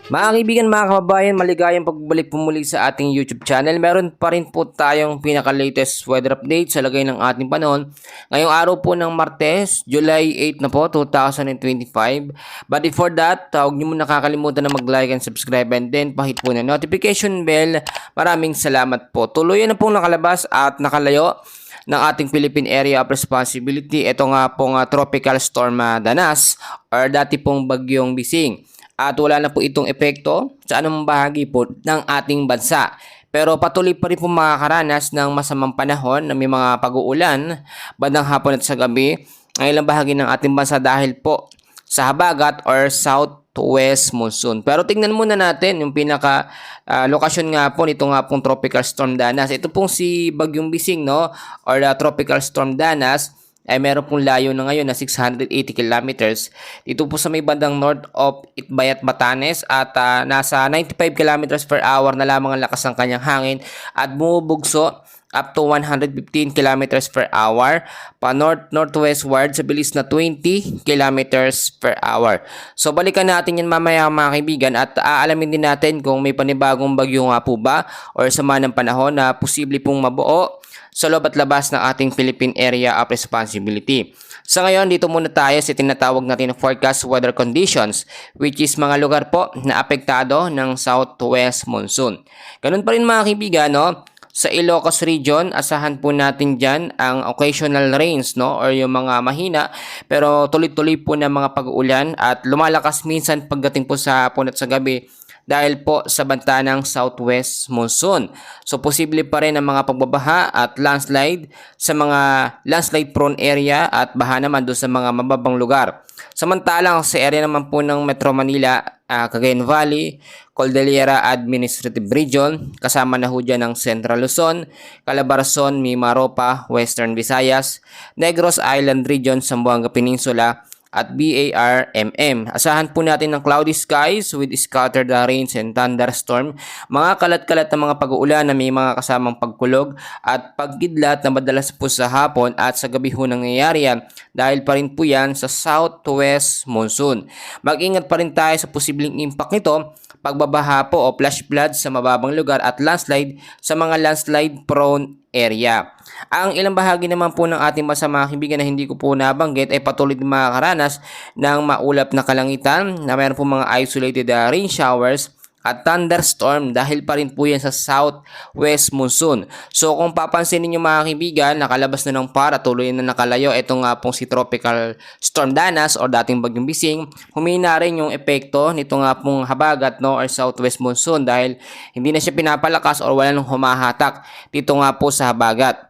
Mga kaibigan, mga kababayan, maligayang pagbalik po muli sa ating YouTube channel. Meron pa rin po tayong pinaka-latest weather update sa lagay ng ating panahon. Ngayong araw po ng Martes, July 8 na po, 2025. But before that, huwag niyo muna nakakalimutan na mag-like and subscribe and then pahit po na notification bell. Maraming salamat po. Tuluyan na pong nakalabas at nakalayo ng ating Philippine Area of Responsibility. Ito nga pong Tropical Storm Danas or dati pong Bagyong Bising. At wala na po itong epekto sa anumang bahagi po ng ating bansa. Pero patuloy pa rin po makakaranas ng masamang panahon na may mga pag-uulan bandang hapon at sa gabi ang ilang bahagi ng ating bansa dahil po sa habagat or southwest monsoon. Pero tingnan muna natin yung pinaka lokasyon nga po nito nga pong Tropical Storm Danas. Ito pong si Bagyong Bising, no, or Tropical Storm Danas ay meron pong layo na ngayon na 680 kilometers. Dito po sa may bandang north of Itbayat, Batanes at nasa 95 kilometers per hour na lamang ang lakas ng kanyang hangin at bumubugso up to 115 kilometers per hour pa north-northwestward sa bilis na 20 kilometers per hour. So balikan natin yan mamaya mga kaibigan at aalamin din natin kung may panibagong bagyo nga po ba or sama ng panahon na posible pong mabuo sa loob at labas ng ating Philippine Area of Responsibility. Sa ngayon, dito muna tayo sa tinatawag natin na forecast weather conditions, which is mga lugar po na apektado ng southwest monsoon. Ganun pa rin mga kaibigan, no? Sa Ilocos region, asahan po natin dyan ang occasional rains, no? Or yung mga mahina, pero tuloy-tuloy po na mga pag-uulan at lumalakas minsan pagdating po sa hapon at sa gabi dahil po sa banta ng southwest monsoon. So posible pa rin ang mga pagbabaha at landslide sa mga landslide prone area at baha naman doon sa mga mababang lugar. Samantalang sa area naman po ng Metro Manila, Cagayan Valley, Cordillera Administrative Region, kasama na ho dyan ng Central Luzon, Calabarzon, Mimaropa, Western Visayas, Negros Island Region, Zamboanga Peninsula, at BARMM. Asahan po natin ng cloudy skies with scattered rains and thunderstorm, mga kalat-kalat na mga pag-uulan na may mga kasamang pagkulog at pagkidlat na madalas po sa hapon at sa gabi ho nangyayari yan dahil pa rin po yan sa southwest monsoon. Mag-ingat pa rin tayo sa posibleng impact nito, pagbabaha po o flash flood sa mababang lugar at landslide sa mga landslide prone area. Ang ilang bahagi naman po ng ating mga kaibigan na hindi ko po nabanggit ay patuloy din makakaranas ng maulap na kalangitan na mayroon po mga isolated rain showers at thunderstorm dahil pa rin po yan sa southwest monsoon. So kung papansin niyo mga kaibigan, nakalabas na ng para, tuloy na nakalayo. Ito nga pong si Tropical Storm Danas o dating Bagyong Bising. Humina rin yung epekto nito nga pong habagat, no, or southwest monsoon dahil hindi na siya pinapalakas or wala nang humahatak dito nga po sa habagat.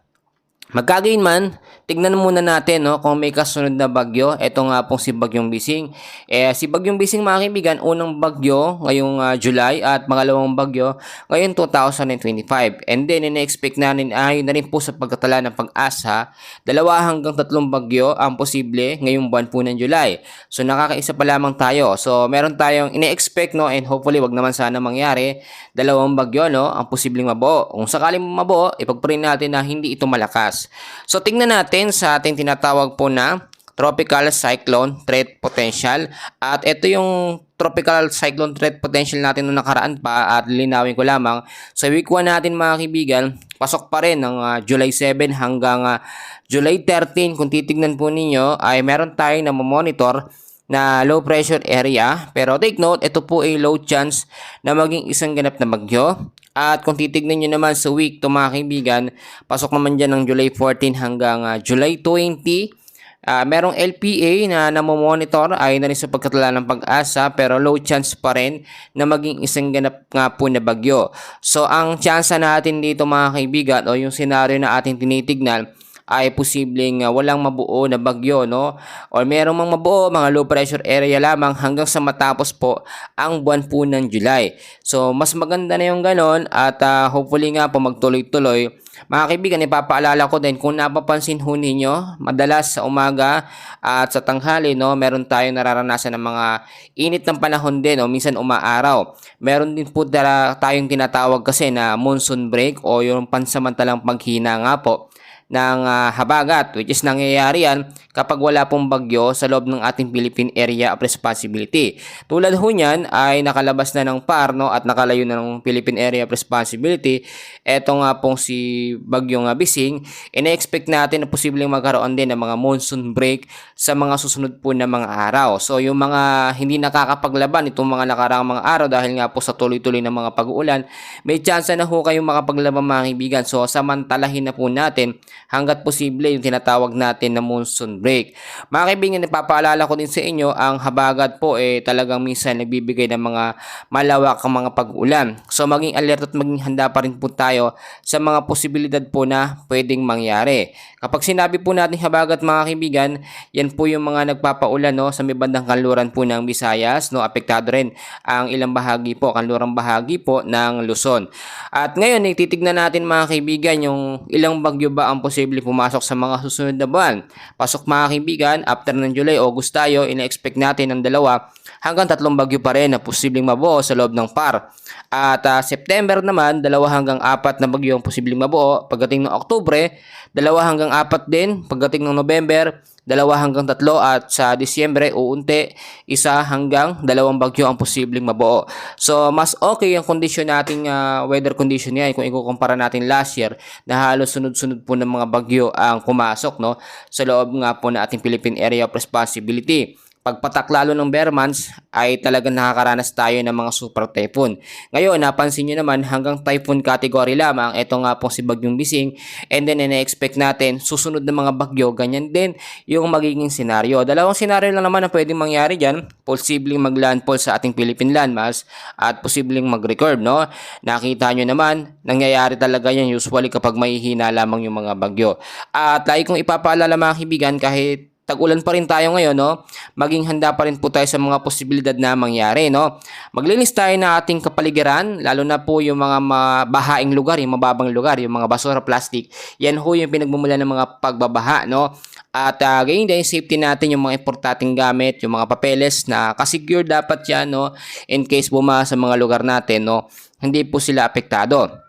Magkagayon man, tignan muna natin, no, kung may kasunod na bagyo. Ito nga pong si Bagyong Bising. Si Bagyong Bising mga kaibigan, unang bagyo ngayong July at pangalawang bagyo ngayong 2025. And then, ina-expect natin ayon na rin po sa pagkatala ng Pag-asa, 2 hanggang 3 bagyo ang posible ngayong buwan po ng July. So, nakakaisa pa lamang tayo. So, meron tayong ina-expect, no, and hopefully wag naman sana mangyari, 2 bagyo, no, ang posibleng mabuo. Kung sakaling mabuo, ipagparin natin na hindi ito malakas. So tingnan natin sa ating tinatawag po na Tropical Cyclone Threat Potential at ito yung Tropical Cyclone Threat Potential natin noong nakaraan pa at linawin ko lamang. Sa week 1 natin mga kaibigan, pasok pa rin ng July 7 hanggang July 13. Kung titignan po ninyo ay meron tayong na monitor na low pressure area, pero take note, ito po ay low chance na maging isang ganap na bagyo. At kung titignan nyo naman sa week to mga kaibigan, pasok naman dyan ng July 14 hanggang July 20. Merong LPA na namomonitor ay na rin sa pagkatala ng Pag-asa pero low chance pa rin na maging isang ganap nga po na bagyo. So ang chance natin dito mga kaibigan o yung scenario na ating tinitignan ay posibleng walang mabuo na bagyo, no? Or merong mga mabuo, mga low pressure area lamang hanggang sa matapos po ang buwan po ng July. So, mas maganda na yung ganon at hopefully nga po magtuloy-tuloy. Mga kaibigan, ipapaalala ko din kung napapansin ho ninyo, madalas sa umaga at sa tanghali, no, meron tayong nararanasan ng mga init ng panahon din, o minsan umaaraw. Meron din po tayong tinatawag kasi na monsoon break o yung pansamantalang paghina nga po ng habagat, which is nangyayari yan kapag wala pong bagyo sa loob ng ating Philippine Area of Responsibility. Tulad ho niyan ay nakalabas na ng PAR, no, at nakalayo na ng Philippine Area of Responsibility. Eto nga pong si Bagyong Bising, ina-expect natin na posibleng magkaroon din ng mga monsoon break sa mga susunod po na mga araw. So yung mga hindi nakakapaglaban itong mga nakaraang mga araw dahil nga po sa tuloy-tuloy na mga pag-uulan, may chance na ho kayong makapaglaban mga kaibigan. So samantalahin na po natin hanggat posible yung tinatawag natin na monsoon break. Mga kaibigan, napapaalala ko din sa inyo, ang habagat po talagang minsan nagbibigay ng mga malawak ang mga pag-ulan. So maging alert at maging handa pa rin po tayo sa mga posibilidad po na pwedeng mangyari. Kapag sinabi po natin habagat mga kaibigan, yan po yung mga nagpapaulan, no, sa may bandang kanluran po ng Visayas, no, apektado rin ang ilang bahagi po, kanlurang bahagi po ng Luzon. At ngayon, titignan natin mga kaibigan yung ilang bagyo ba ang posible pumasok sa mga susunod na buwan. Pasok mga kaibigan, after ng July, August tayo, ina-expect natin ng 2 hanggang 3 bagyo pa rin na posibleng mabuo sa loob ng PAR. At September naman, 2 hanggang 4 na bagyo ang posibleng mabuo. Pagdating ng Oktubre, 2 hanggang 4 din. Pagdating ng November, 2 hanggang 3, at sa Disyembre, uunti, 1 hanggang 2 bagyo ang posibleng mabuo. So, mas okay ang kondisyon nating weather condition niya kung ikukumpara natin last year na halos sunod-sunod po ng mga bagyo ang pumasok, no, sa loob nga po na ating Philippine Area of Responsibility. Pagpatak lalo ng bare months ay talagang nakakaranas tayo ng mga super typhoon. Ngayon, napansin nyo naman hanggang typhoon category lamang. Ito nga po si Bagyong Bising. And then, ina-expect natin susunod na mga bagyo. Ganyan din yung magiging senaryo. Dalawang senaryo lang naman na pwedeng mangyari dyan. Posibleng maglandfall sa ating Philippine landmass at posibleng mag-record, no? Nakita nyo naman, nangyayari talaga yan usually kapag mahihina lamang yung mga bagyo. At lagi kong ipapaalala mga kaibigan, kahit tag-ulan pa rin tayo ngayon, no, maging handa pa rin po tayo sa mga posibilidad na mangyari, no. Maglinis tayo ng ating kapaligiran, lalo na po yung mga mabahaing lugar, yung mababang lugar, yung mga basura, plastic. Yan ho yung pinagmumula ng mga pagbabaha, no. At gayon din, safety natin yung mga importanteng gamit, yung mga papeles na kasecure dapat yan, no, in case bumaha sa mga lugar natin, no, hindi po sila apektado.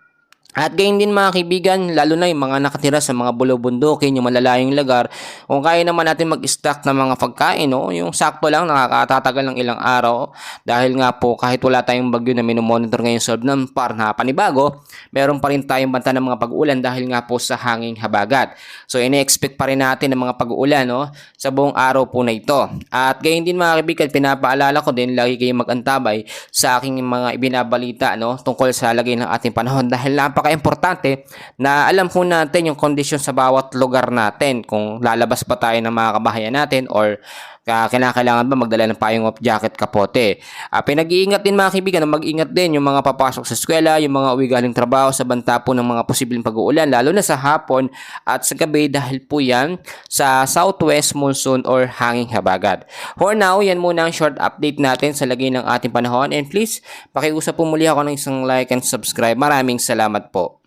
At gayon din mga kaibigan, lalo na yung mga nakatira sa mga bulubundukin, yung malalayong lugar, kung kaya naman natin mag-stock ng mga pagkain, no? Yung sakto lang, nakakatatagal ng ilang araw. Dahil nga po, kahit wala tayong bagyo na minomonitor ngayon sa loob ng PAR na panibago, meron pa rin tayong banta ng mga pag-ulan dahil nga po sa hanging habagat. So, ine-expect pa rin natin ng mga pag-ulan, no, sa buong araw po na ito. At gayon din mga kaibigan, pinapaalala ko din, lagi kayong mag-antabay sa aking mga ibinabalita, no, tungkol sa lagay ng ating panahon dahil napaka-importante na alam po natin yung kondisyon sa bawat lugar natin, kung lalabas pa tayo ng mga kabahayan natin or kailangan ba magdala ng payong of jacket, kapote. Pinag-iingat din mga kaibigan, mag-ingat din yung mga papasok sa eskwela, yung mga uwi galing trabaho sa banta po ng mga posibleng pag-uulan, lalo na sa hapon at sa gabi dahil po yan sa southwest monsoon or hanging habagat. For now, yan muna ang short update natin sa lagay ng ating panahon, and please, pakiusap po muli ako ng isang like and subscribe. Maraming salamat po.